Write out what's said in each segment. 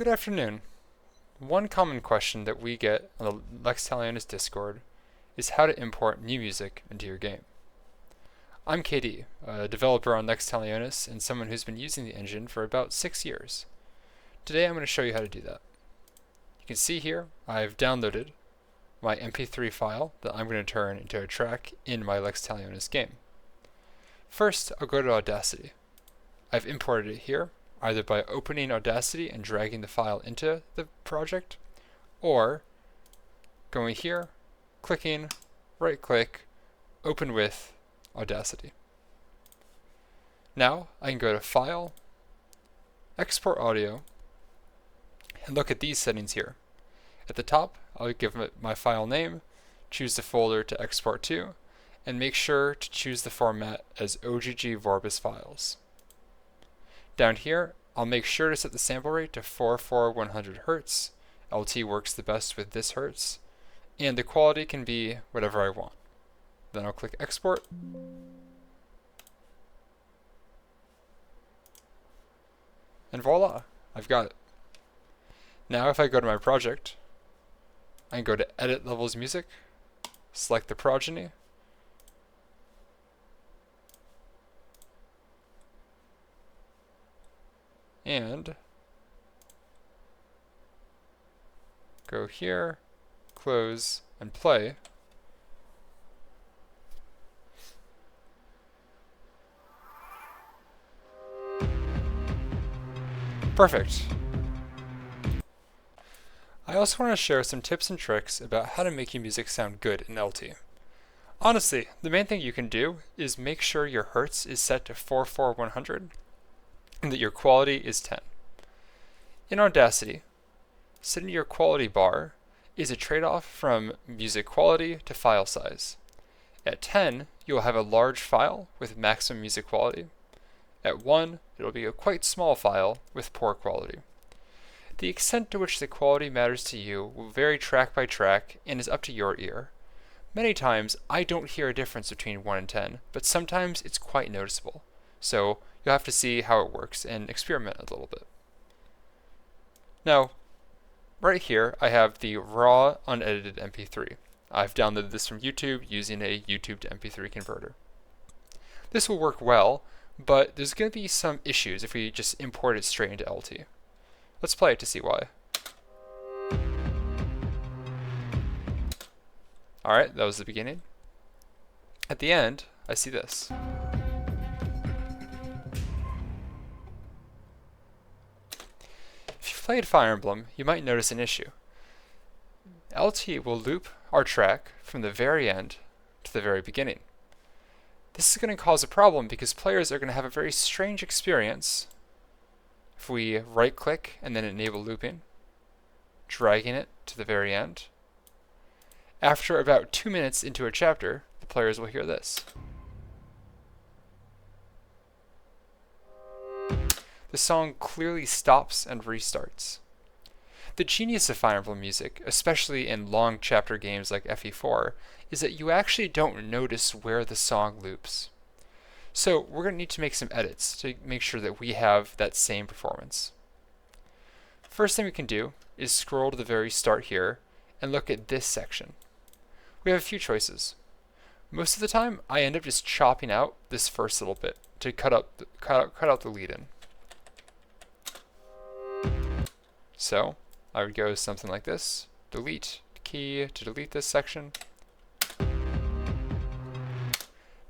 Good afternoon. One common question that we get on the Lex Talionis Discord is how to import new music into your game. I'm KD, a developer on Lex Talionis and someone who's been using the engine for about 6 years. Today I'm going to show you how to do that. You can see here I've downloaded my MP3 file that I'm going to turn into a track in my Lex Talionis game. First, I'll go to Audacity. I've imported it here, either by opening Audacity and dragging the file into the project, or going here, clicking, right-click, open with Audacity. Now I can go to File, Export Audio, and look at these settings here. At the top, I'll give it my file name, choose the folder to export to, and make sure to choose the format as OGG Vorbis files. Down here, I'll make sure to set the sample rate to 44100 Hz. LT works the best with this Hertz, and the quality can be whatever I want. Then I'll click Export. And voila, I've got it. Now if I go to my project, I can go to Edit Levels Music, select the progeny, and go here, close, and play. Perfect. I also want to share some tips and tricks about how to make your music sound good in LT. Honestly, the main thing you can do is make sure your Hertz is set to 44100 and that your quality is 10. In Audacity, setting your quality bar is a trade-off from music quality to file size. At 10, you'll have a large file with maximum music quality. At 1, it'll be a quite small file with poor quality. The extent to which the quality matters to you will vary track by track and is up to your ear. Many times, I don't hear a difference between 1 and 10, but sometimes it's quite noticeable. So you'll have to see how it works and experiment a little bit. Now, right here, I have the raw, unedited MP3. I've downloaded this from YouTube using a YouTube to MP3 converter. This will work well, but there's going to be some issues if we just import it straight into LT. Let's play it to see why. Alright, that was the beginning. At the end, I see this. If you've played Fire Emblem, you might notice an issue. LT will loop our track from the very end to the very beginning. This is going to cause a problem because players are going to have a very strange experience if we right-click and then enable looping, dragging it to the very end. After about 2 minutes into a chapter, the players will hear this. The song clearly stops and restarts. The genius of Fire Emblem music, especially in long chapter games like FE4, is that you actually don't notice where the song loops. So we're going to need to make some edits to make sure that we have that same performance. First thing we can do is scroll to the very start here and look at this section. We have a few choices. Most of the time, I end up just chopping out this first little bit to cut out the lead-in. So I would go something like this, delete key to delete this section.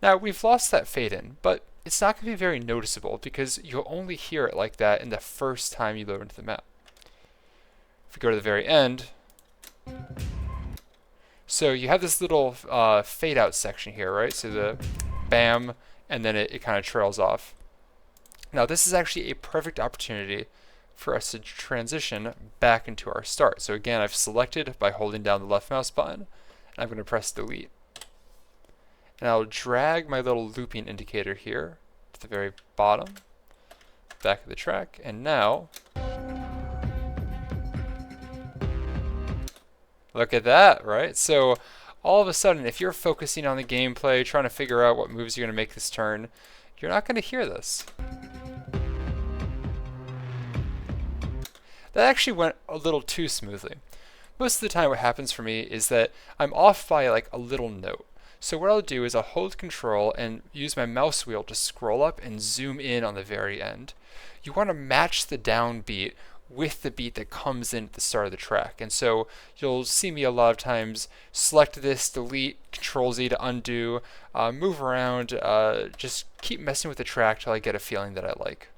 Now we've lost that fade in, but it's not going to be very noticeable because you'll only hear it like that in the first time you load into the map. If we go to the very end, so you have this little fade out section here, right? So the bam, and then it kind of trails off. Now this is actually a perfect opportunity for us to transition back into our start. So again, I've selected by holding down the left mouse button, and I'm going to press delete. And I'll drag my little looping indicator here to the very bottom, back of the track, and now, look at that, right? So all of a sudden, if you're focusing on the gameplay, trying to figure out what moves you're going to make this turn, you're not going to hear this. That actually went a little too smoothly. Most of the time what happens for me is that I'm off by like a little note. So what I'll do is I'll hold control and use my mouse wheel to scroll up and zoom in on the very end. You want to match the downbeat with the beat that comes in at the start of the track. And so you'll see me a lot of times select this, delete, Control Z to undo, move around, just keep messing with the track till I get a feeling that I like.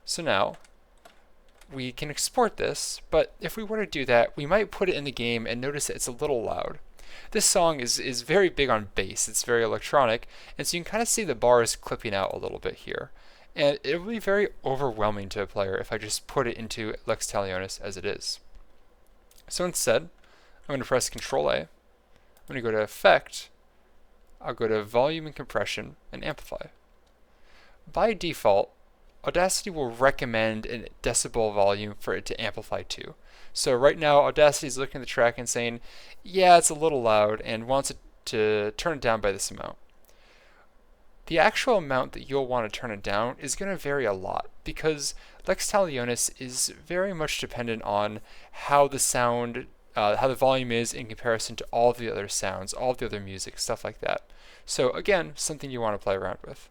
So now we can export this, but if we were to do that, we might put it in the game and notice that it's a little loud. This song is very big on bass, it's very electronic, and so you can kind of see the bars clipping out a little bit here. And it will be very overwhelming to a player if I just put it into Lex Talionis as it is. So instead, I'm going to press Control A, I'm going to go to Effect, I'll go to Volume and Compression, and Amplify. By default, Audacity will recommend a decibel volume for it to amplify to. So right now, Audacity is looking at the track and saying, yeah, it's a little loud, and wants it to turn it down by this amount. The actual amount that you'll want to turn it down is going to vary a lot, because Lex Talionis is very much dependent on how the sound, how the volume is in comparison to all of the other sounds, all of the other music, stuff like that. So again, something you want to play around with.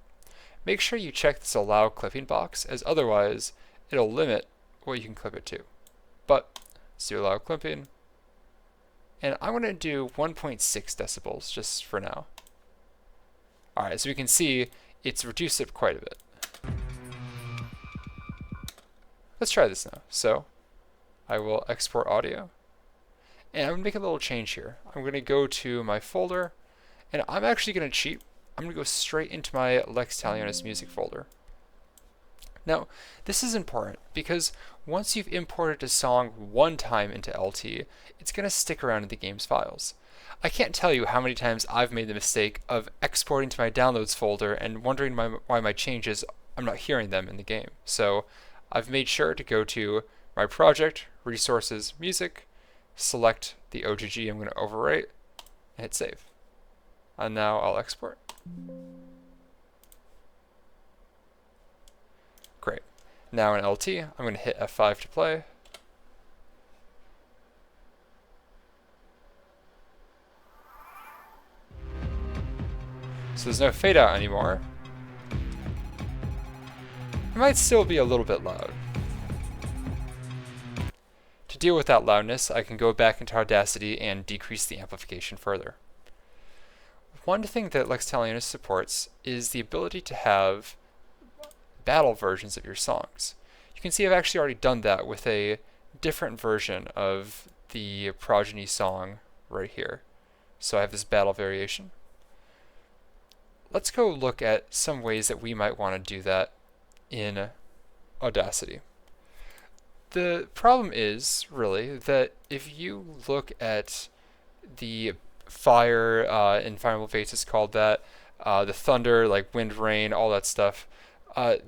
Make sure you check this allow clipping box, as otherwise it'll limit what you can clip it to. But let's do allow clipping, and I'm going to do 1.6 decibels just for now. Alright, so we can see it's reduced it quite a bit. Let's try this now. So I will export audio, and I'm going to make a little change here. I'm going to go to my folder, and I'm actually going to cheat. I'm going to go straight into my Lex Talionis music folder. Now, this is important because once you've imported a song one time into LT, it's going to stick around in the game's files. I can't tell you how many times I've made the mistake of exporting to my downloads folder and wondering why my changes, I'm not hearing them in the game. So I've made sure to go to my project, resources, music, select the OGG I'm going to overwrite, and hit save. And now I'll export. Great. Now in LT, I'm going to hit F5 to play. So there's no fade out anymore. It might still be a little bit loud. To deal with that loudness, I can go back into Audacity and decrease the amplification further. One thing that Lex Talionis supports is the ability to have battle versions of your songs. You can see I've actually already done that with a different version of the Progeny song right here. So I have this battle variation. Let's go look at some ways that we might want to do that in Audacity. The problem is, really, that if you look at the fire, in Final Fates it's called that, the thunder, like wind, rain, all that stuff,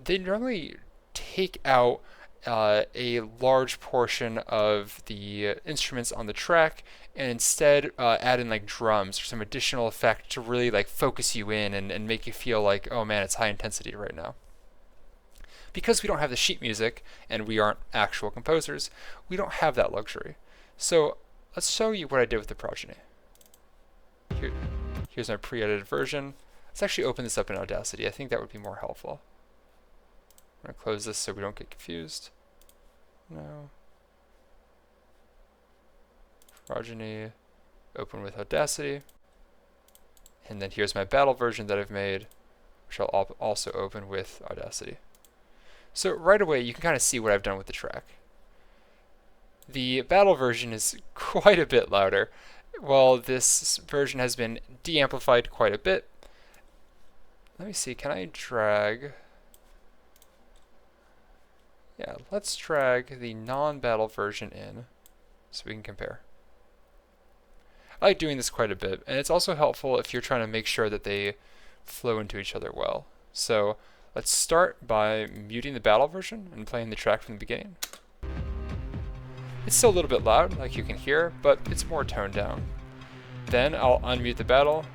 they normally take out a large portion of the instruments on the track and instead add in like drums or some additional effect to really like focus you in and make you feel like, oh man, it's high intensity right now. Because we don't have the sheet music and we aren't actual composers, we don't have that luxury. So let's show you what I did with the Progeny. Here's my pre-edited version. Let's actually open this up in Audacity. I think that would be more helpful. I'm going to close this so we don't get confused. No. Progeny, open with Audacity. And then here's my battle version that I've made, which I'll also open with Audacity. So right away, you can kind of see what I've done with the track. The battle version is quite a bit louder, while this version has been de-amplified quite a bit. Let me see, can I drag? Yeah, let's drag the non-battle version in so we can compare. I like doing this quite a bit, and it's also helpful if you're trying to make sure that they flow into each other well. So let's start by muting the battle version and playing the track from the beginning. It's still a little bit loud, like you can hear, but it's more toned down. Then I'll unmute the battle.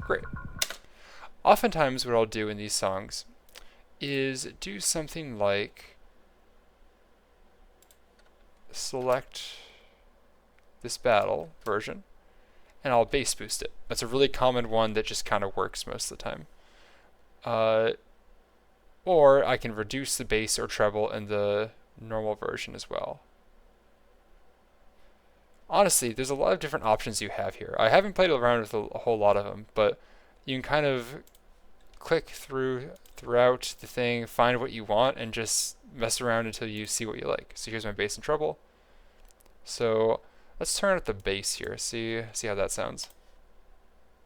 Great. Oftentimes what I'll do in these songs is do something like select this battle version and I'll bass boost it. That's a really common one that just kind of works most of the time. Or I can reduce the bass or treble in the normal version as well. Honestly, there's a lot of different options you have here. I haven't played around with a whole lot of them, but you can kind of click throughout the thing, find what you want, and just mess around until you see what you like. So here's my bass and treble. So let's turn up the bass here, see how that sounds.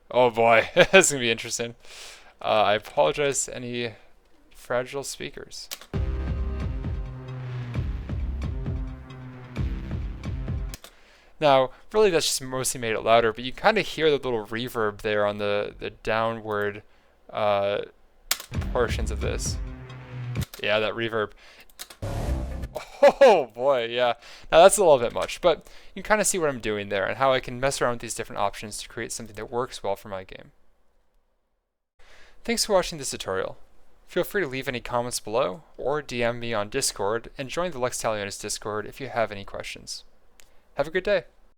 Oh boy, this is gonna be interesting. I apologize to any fragile speakers. Now, really that's just mostly made it louder, but you kind of hear the little reverb there on the downward portions of this. Yeah, that reverb. Oh boy, yeah. Now that's a little bit much, but you can kind of see what I'm doing there and how I can mess around with these different options to create something that works well for my game. Thanks for watching this tutorial. Feel free to leave any comments below or DM me on Discord and join the Lex Talionis Discord if you have any questions. Have a good day.